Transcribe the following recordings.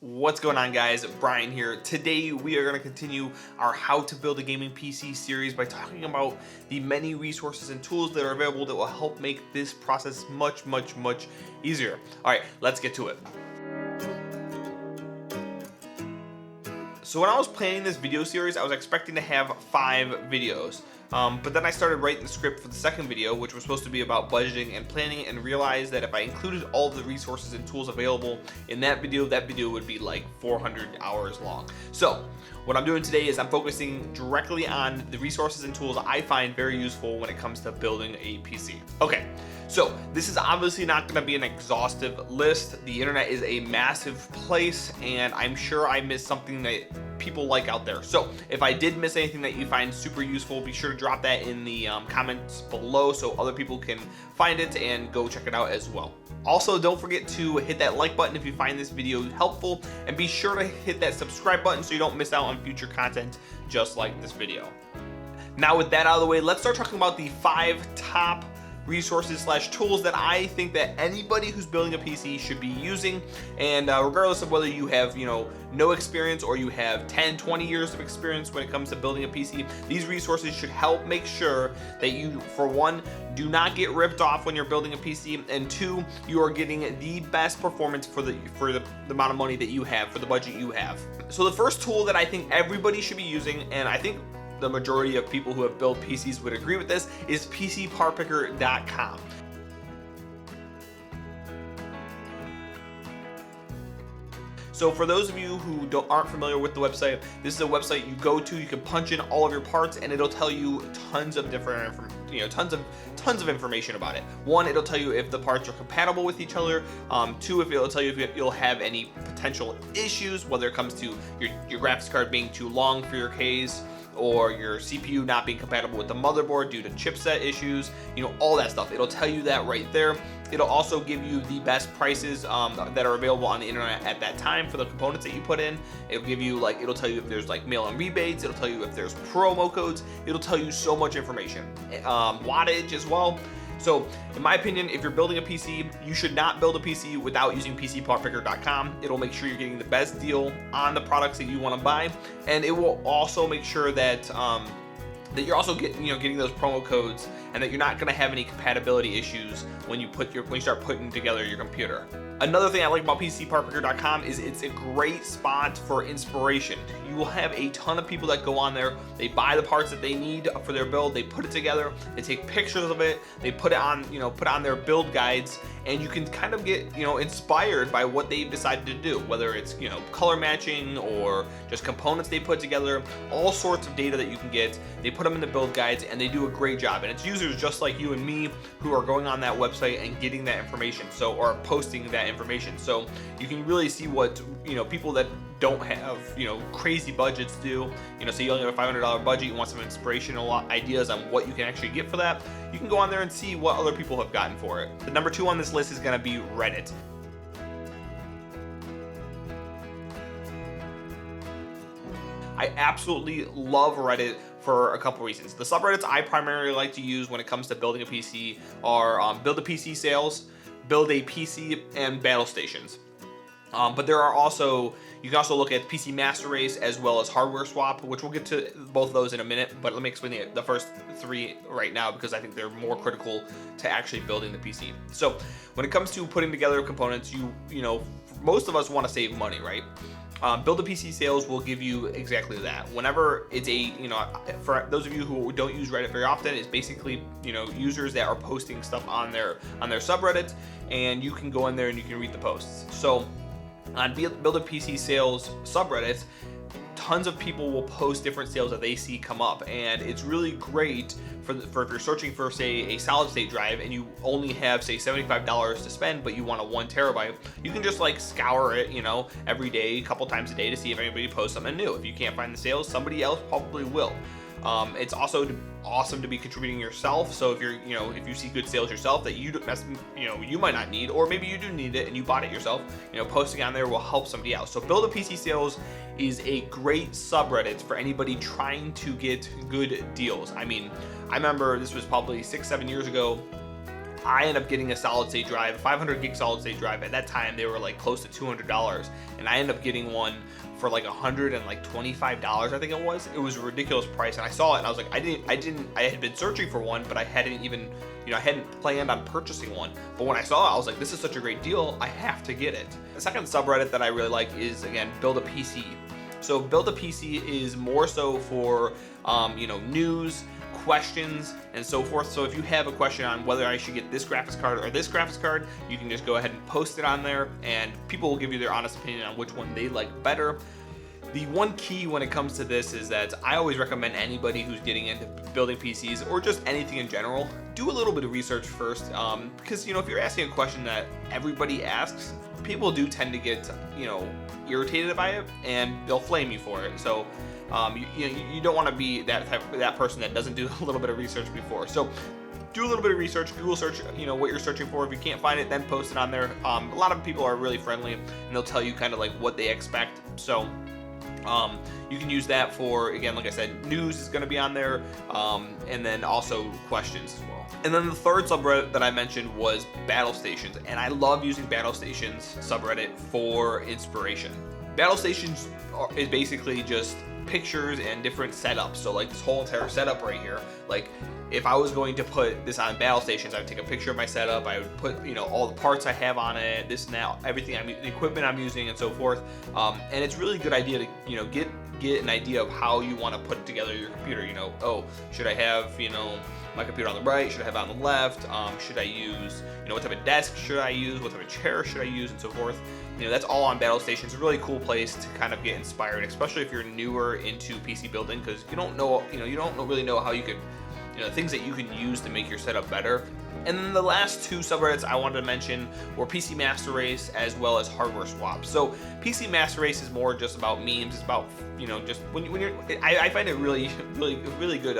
What's going on, guys? Brian here. Today we are going to continue our how to build a gaming PC series by talking about the many resources and tools that are available that will help make this process much easier. All right, let's get to it. So when I was planning this video series, I was expecting to have 5 videos. But then I started writing the script for the second video, which was supposed to be about budgeting and planning, and realized that if I included all of the resources and tools available in that video would be like 400 hours long. So what I'm doing today is I'm focusing directly on the resources and tools I find very useful when it comes to building a PC. Okay, so this is obviously not going to be an exhaustive list. The internet is a massive place, and I'm sure I missed something that people like out there. So if I did miss anything that you find super useful, be sure to drop that in the comments below so other people can find it and go check it out as well. Also, don't forget to hit that like button if you find this video helpful, and be sure to hit that subscribe button so you don't miss out on future content just like this video. Now with that out of the way, let's start talking about the 5 top resources / tools that I think that anybody who's building a PC should be using. And regardless of whether you have no experience or you have 10-20 years of experience when it comes to building a PC, these resources should help make sure that you, for one, do not get ripped off when you're building a PC, and 2, you are getting the best performance for the amount of money that you have, for the budget you have. So the first tool that I think everybody should be using, and I think the majority of people who have built PCs would agree with this, is PCPartPicker.com. So for those of you who aren't familiar with the website, this is a website you go to. You can punch in all of your parts, and it'll tell you tons of different, tons of information about it. 1, it'll tell you if the parts are compatible with each other. 2, if it'll tell you if you'll have any potential issues, whether it comes to your graphics card being too long for your case, or your CPU not being compatible with the motherboard due to chipset issues, all that stuff. It'll tell you that right there. It'll also give you the best prices that are available on the internet at that time for the components that you put in. It'll give you it'll tell you if there's mail-in rebates. It'll tell you if there's promo codes. It'll tell you so much information. Wattage as well. So in my opinion, if you're building a PC, you should not build a PC without using PCPartPicker.com. It'll make sure you're getting the best deal on the products that you want to buy, and it will also make sure that that you're also getting those promo codes, and that you're not going to have any compatibility issues when you start putting together your computer. Another thing I like about PCPartPicker.com is it's a great spot for inspiration. You will have a ton of people that go on there. They buy the parts that they need for their build. They put it together. They take pictures of it. They put it on their build guides, and you can kind of get inspired by what they've decided to do. Whether it's color matching or just components they put together, all sorts of data that you can get. They put them in the build guides, and they do a great job. And it's users just like you and me who are going on that website and getting that information. Or posting that information. So you can really see what people that don't have crazy budgets do. So you only have a $500 budget, you want some inspirational ideas on what you can actually get for that, you can go on there and see what other people have gotten for it. The number 2 on this list is going to be Reddit. I absolutely love Reddit for a couple reasons. The subreddits I primarily like to use when it comes to building a PC are Build a PC Sales, Build a PC, and Battle Stations. But there are also, you can also look at PC Master Race as well as Hardware Swap, which we'll get to both of those in a minute, but let me explain the first 3 right now because I think they're more critical to actually building the PC. So when it comes to putting together components, most of us want to save money, right? Build a PC Sales will give you exactly that. Whenever it's for those of you who don't use Reddit very often, it's basically users that are posting stuff on their subreddits, and you can go in there and you can read the posts. So on Build a PC Sales subreddits, tons of people will post different sales that they see come up, and it's really great for if you're searching for, say, a solid state drive and you only have, say, $75 to spend, but you want a 1 terabyte. You can just scour it every day, a couple times a day, to see if anybody posts something new. If you can't find the sales, somebody else probably will. It's also awesome to be contributing yourself. So if if you see good sales yourself that you might not need, or maybe you do need it and you bought it yourself, posting on there will help somebody else. So Build a PC Sales is a great subreddit for anybody trying to get good deals. I mean, I remember this was probably 6-7 years ago. I ended up getting a solid state drive, a 500 gig solid state drive. At that time, they were like close to $200, and I ended up getting one for like $125, I think it was. It was a ridiculous price, and I saw it, and I was like, I had been searching for one, but I hadn't even, I hadn't planned on purchasing one. But when I saw it, I was like, this is such a great deal, I have to get it. The second subreddit that I really like is, again, Build a PC. So Build a PC is more so for, news, questions, and so forth. So if you have a question on whether I should get this graphics card or this graphics card, you can just go ahead and post it on there, and people will give you their honest opinion on which one they like better. The one key when it comes to this is that I always recommend anybody who's getting into building PCs or just anything in general, do a little bit of research first, because if you're asking a question that everybody asks, people do tend to get irritated by it, and they'll flame you for it. So you don't want to be that person that doesn't do a little bit of research before. So do a little bit of research, Google search, what you're searching for. If you can't find it, then post it on there. A lot of people are really friendly, and they'll tell you kind of like what they expect. So you can use that for, again, like I said, news is going to be on there, and then also questions as well. And then the third subreddit that I mentioned was Battle Stations, and I love using Battle Stations subreddit for inspiration. Battle Stations is basically just pictures and different setups. So like this whole entire setup right here, like if I was going to put this on Battle Stations, I would take a picture of my setup, I would put all the parts I have on it, this and that, everything, the equipment I'm using, and so forth. And it's really a good idea to get an idea of how you want to put together your computer. Oh, should I have my computer on the right, should I have it on the left, should I use what type of desk should I use, what type of chair should I use, and so forth. That's all on Battle Stations. It's a really cool place to kind of get inspired, especially if you're newer into PC building, because you don't really know how you could, things that you can use to make your setup better. And then the last two subreddits I wanted to mention were PC Master Race as well as Hardware Swap. So PC Master Race is more just about memes. It's about just when you're. I find it really good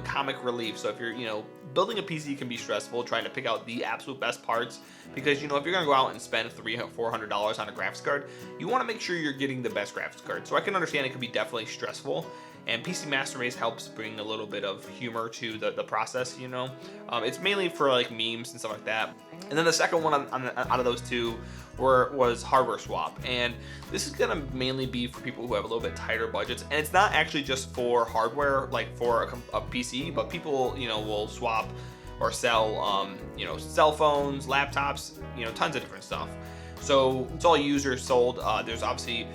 comic relief. So if you're building a PC can be stressful, trying to pick out the absolute best parts, because if you're gonna go out and spend $300-400 on a graphics card, you want to make sure you're getting the best graphics card. So I can understand it can be definitely stressful. And PC Master Race helps bring a little bit of humor to the process, It's mainly for like memes and stuff like that. And then the second one out of those two was Hardware Swap. And this is gonna mainly be for people who have a little bit tighter budgets. And it's not actually just for hardware, like for a PC, but people, will swap or sell, cell phones, laptops, tons of different stuff. So it's all user sold. There's obviously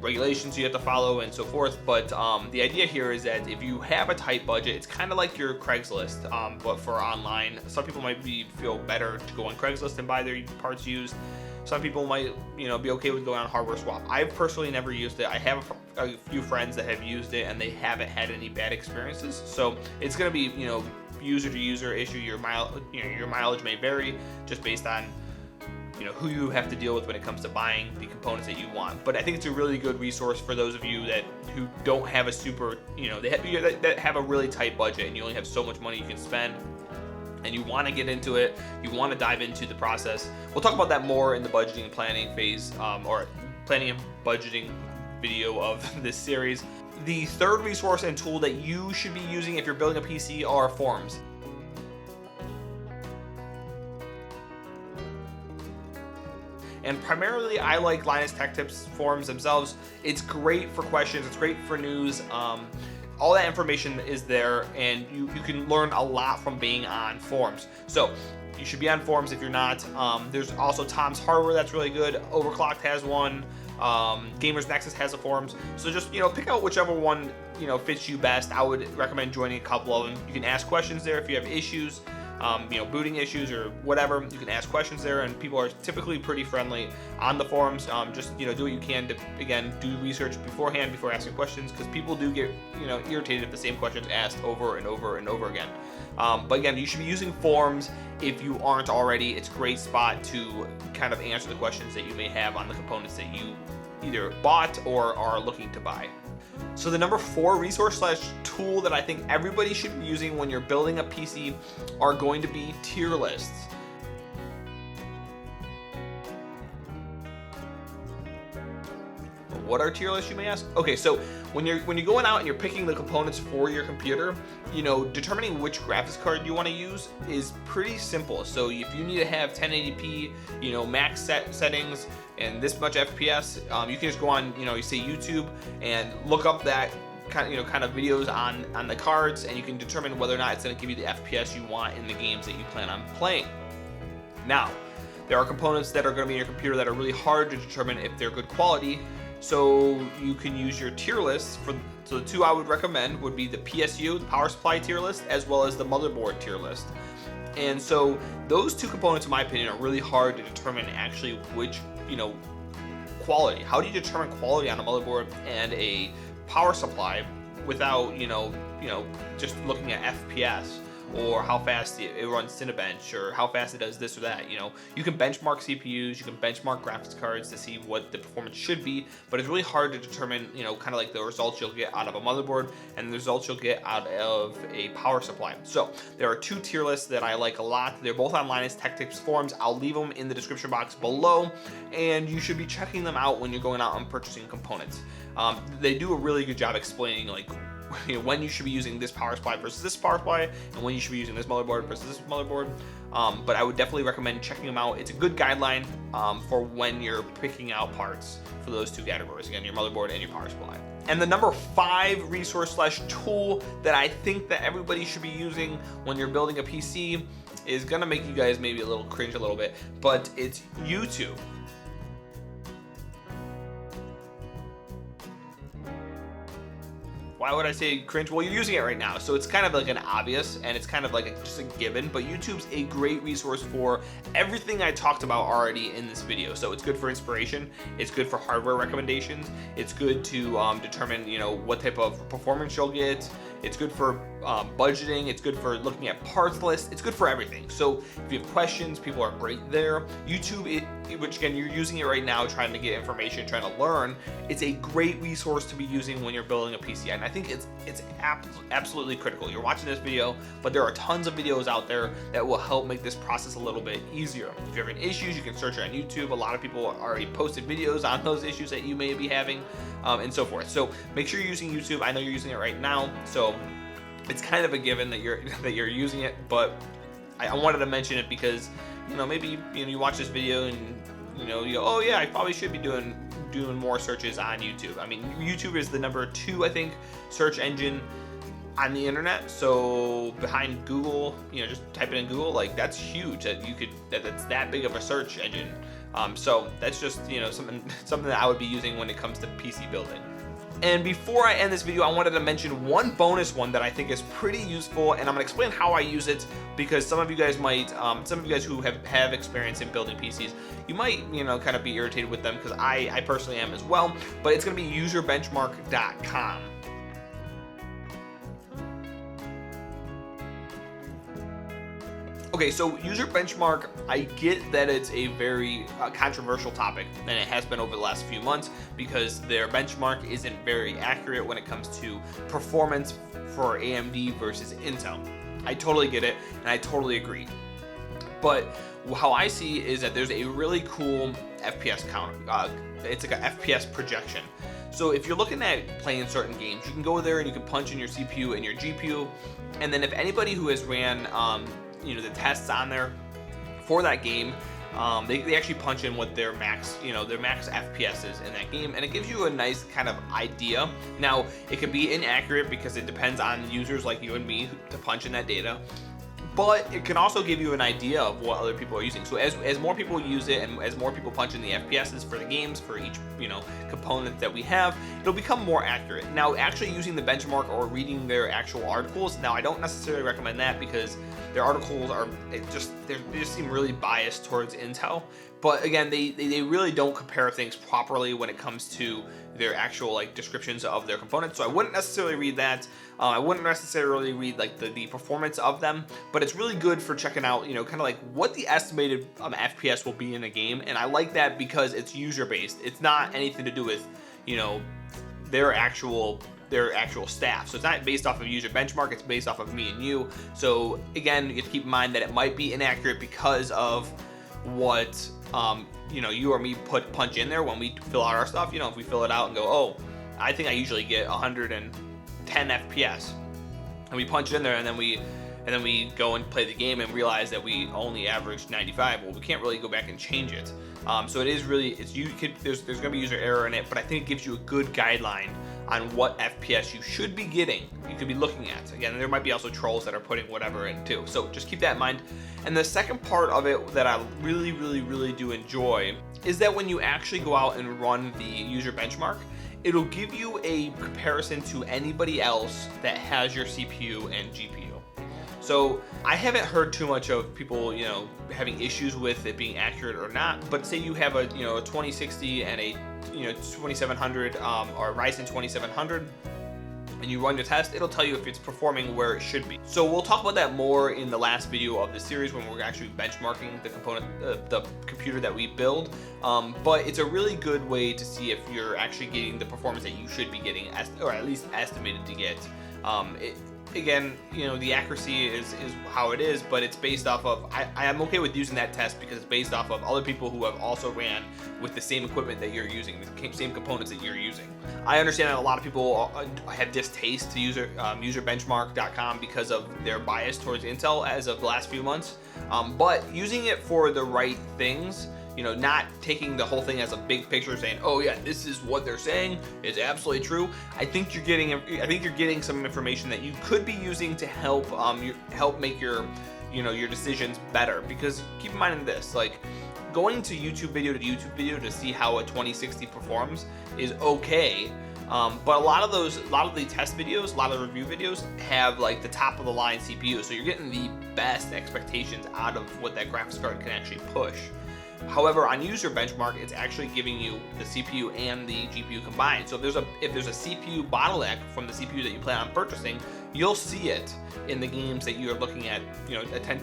regulations you have to follow and so forth, but the idea here is that if you have a tight budget, it's kind of like your Craigslist, but for online. Some people might feel better to go on Craigslist and buy their parts used. Some people might be okay with going on Hardware Swap. I've personally never used it. I have a few friends that have used it, and they haven't had any bad experiences. So it's going to be user to user issue. Your mileage may vary just based on who you have to deal with when it comes to buying the components that you want. But I think it's a really good resource for those of you who don't have a super, that have a really tight budget, and you only have so much money you can spend, and you want to get into it, you want to dive into the process. We'll talk about that more in the budgeting and planning phase, or planning and budgeting video of this series. The third resource and tool that you should be using if you're building a PC are forums. And primarily, I like Linus Tech Tips forums themselves. It's great for questions, it's great for news. All that information is there, and you can learn a lot from being on forums. So you should be on forums if you're not. There's also Tom's Hardware that's really good. Overclocked has one. Gamers Nexus has a forums. So just pick out whichever one fits you best. I would recommend joining a couple of them. You can ask questions there if you have issues. Booting issues or whatever, you can ask questions there, and people are typically pretty friendly on the forums. Just do what you can to, again, do research beforehand before asking questions, because people do get irritated if the same questions asked over and over and over again. But again, you should be using forums if you aren't already. It's a great spot to kind of answer the questions that you may have on the components that you either bought or are looking to buy. So the number 4 resource / tool that I think everybody should be using when you're building a PC are going to be tier lists. What are tier lists, you may ask? Okay, so when you're going out and you're picking the components for your computer, determining which graphics card you want to use is pretty simple. So if you need to have 1080p, max settings and this much FPS, you can just go on, you say YouTube and look up that kind of videos on the cards, and you can determine whether or not it's going to give you the FPS you want in the games that you plan on playing. Now, there are components that are going to be in your computer that are really hard to determine if they're good quality, so you can use your tier lists. So the two I would recommend would be the PSU, the power supply tier list, as well as the motherboard tier list. And so those two components, in my opinion, are really hard to determine actually which, quality. How do you determine quality on a motherboard and a power supply without, just looking at FPS? Or how fast it runs Cinebench, or how fast it does this or that. You can benchmark CPUs, you can benchmark graphics cards to see what the performance should be, but it's really hard to determine, kind of like the results you'll get out of a motherboard and the results you'll get out of a power supply. So there are two tier lists that I like a lot. They're both online as Tech Tips forums. I'll leave them in the description box below, and you should be checking them out when you're going out and purchasing components. They do a really good job explaining when you should be using this power supply versus this power supply, and when you should be using this motherboard versus this motherboard. But I would definitely recommend checking them out. It's a good guideline for when you're picking out parts for those two categories. Again, your motherboard and your power supply. And the number 5 resource/tool that I think that everybody should be using when you're building a PC is gonna make you guys maybe a little cringe a little bit, but it's YouTube. Why would I say cringe? Well, you're using it right now, so it's kind of like an obvious, and it's kind of like just a given, but YouTube's a great resource for everything I talked about already in this video. So it's good for inspiration, it's good for hardware recommendations, it's good to determine, what type of performance you'll get, it's good for budgeting, it's good for looking at parts lists, it's good for everything. So if you have questions, people are great there. YouTube, which again, you're using it right now, trying to get information, trying to learn, it's a great resource to be using when you're building a PC. And I think it's absolutely critical. You're watching this video, but there are tons of videos out there that will help make this process a little bit easier. If you're having issues, you can search it on YouTube. A lot of people already posted videos on those issues that you may be having, and so forth. So make sure you're using YouTube. I know you're using it right now, so it's kind of a given that you're using it, but I wanted to mention it because maybe you watch this video and you go, oh yeah, I probably should be doing more searches on YouTube. I mean, YouTube is the number 2, I think, search engine on the internet. So behind Google, just type it in Google, that's huge that's that big of a search engine. So that's just something that I would be using when it comes to PC building. And before I end this video, I wanted to mention one bonus one that I think is pretty useful, and I'm gonna explain how I use it, because some of you guys might, some of you guys who have experience in building PCs, you might, kind of be irritated with them, because I personally am as well, but it's gonna be userbenchmark.com. Okay, so user benchmark, I get that it's a very controversial topic, and it has been over the last few months, because their benchmark isn't very accurate when it comes to performance for AMD versus Intel. I totally get it, and I totally agree. But how I see is that there's a really cool FPS counter. It's like an FPS projection. So if you're looking at playing certain games, you can go there and you can punch in your CPU and your GPU, and then if anybody who has ran the tests on there for that game, they actually punch in what their max FPS is in that game, and it gives you a nice kind of idea. Now, it can be inaccurate because it depends on users like you and me to punch in that data, but it can also give you an idea of what other people are using. So as more people use it, and as more people punch in the FPSs for the games, for each component that we have, it'll become more accurate. Now, actually using the benchmark or reading their actual articles, now I don't necessarily recommend that, because their articles they just seem really biased towards Intel. But again, they really don't compare things properly when it comes to their actual descriptions of their components. So I wouldn't necessarily read that. I wouldn't necessarily read the performance of them, but it's really good for checking out kind of like what the estimated FPS will be in a game. And I like that because it's user based. It's not anything to do with their actual staff. So it's not based off of user benchmark, it's based off of me and you. So again, you have to keep in mind that it might be inaccurate because of what you or me punch in there when we fill out our stuff. If we fill it out and go, oh, I think I usually get 110 FPS, and we punch it in there, and then we go and play the game and realize that we only averaged 95. Well, we can't really go back and change it. So it is really, there's going to be user error in it, but I think it gives you a good guideline on what FPS you should be getting, you could be looking at. Again, there might be also trolls that are putting whatever in too. So just keep that in mind. And the second part of it that I really, really, really do enjoy is that when you actually go out and run the user benchmark, it'll give you a comparison to anybody else that has your CPU and GPU. So I haven't heard too much of people, having issues with it being accurate or not. But say you have a 2060 and a 2700 or Ryzen 2700, and you run your test, it'll tell you if it's performing where it should be. So we'll talk about that more in the last video of the series when we're actually benchmarking the component, the computer that we build. But it's a really good way to see if you're actually getting the performance that you should be getting, or at least estimated to get. Again, the accuracy is how it is, but it's based off of, I am okay with using that test because it's based off of other people who have also ran with the same equipment that you're using, the same components that you're using. I understand that a lot of people have distaste to userbenchmark.com because of their bias towards Intel as of the last few months, but using it for the right things, not taking the whole thing as a big picture saying, oh yeah, this is what they're saying is absolutely true. I think you're getting some information that you could be using to help make your decisions better. Because keep in mind this, like, going to YouTube video to see how a 2060 performs is okay. But a lot of the test videos, a lot of the review videos have like the top of the line CPU, so you're getting the best expectations out of what that graphics card can actually push. However, on user benchmark, it's actually giving you the CPU and the GPU combined. So if there's a CPU bottleneck from the CPU that you plan on purchasing, you'll see it in the games that you're looking at,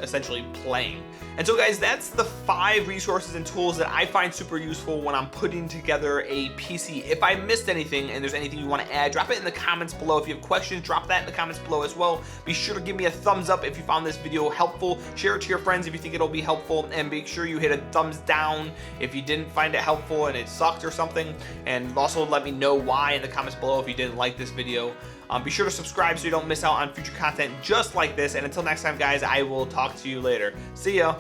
essentially playing. And so guys, that's the 5 resources and tools that I find super useful when I'm putting together a PC. If I missed anything and there's anything you want to add, drop it in the comments below. If you have questions, drop that in the comments below as well. Be sure to give me a thumbs up if you found this video helpful. Share it to your friends if you think it'll be helpful, and make sure you hit a thumbs down if you didn't find it helpful and it sucked or something. And also let me know why in the comments below if you didn't like this video. Be sure to subscribe so you don't miss out on future content just like this. And until next time, guys, I will talk to you later. See ya.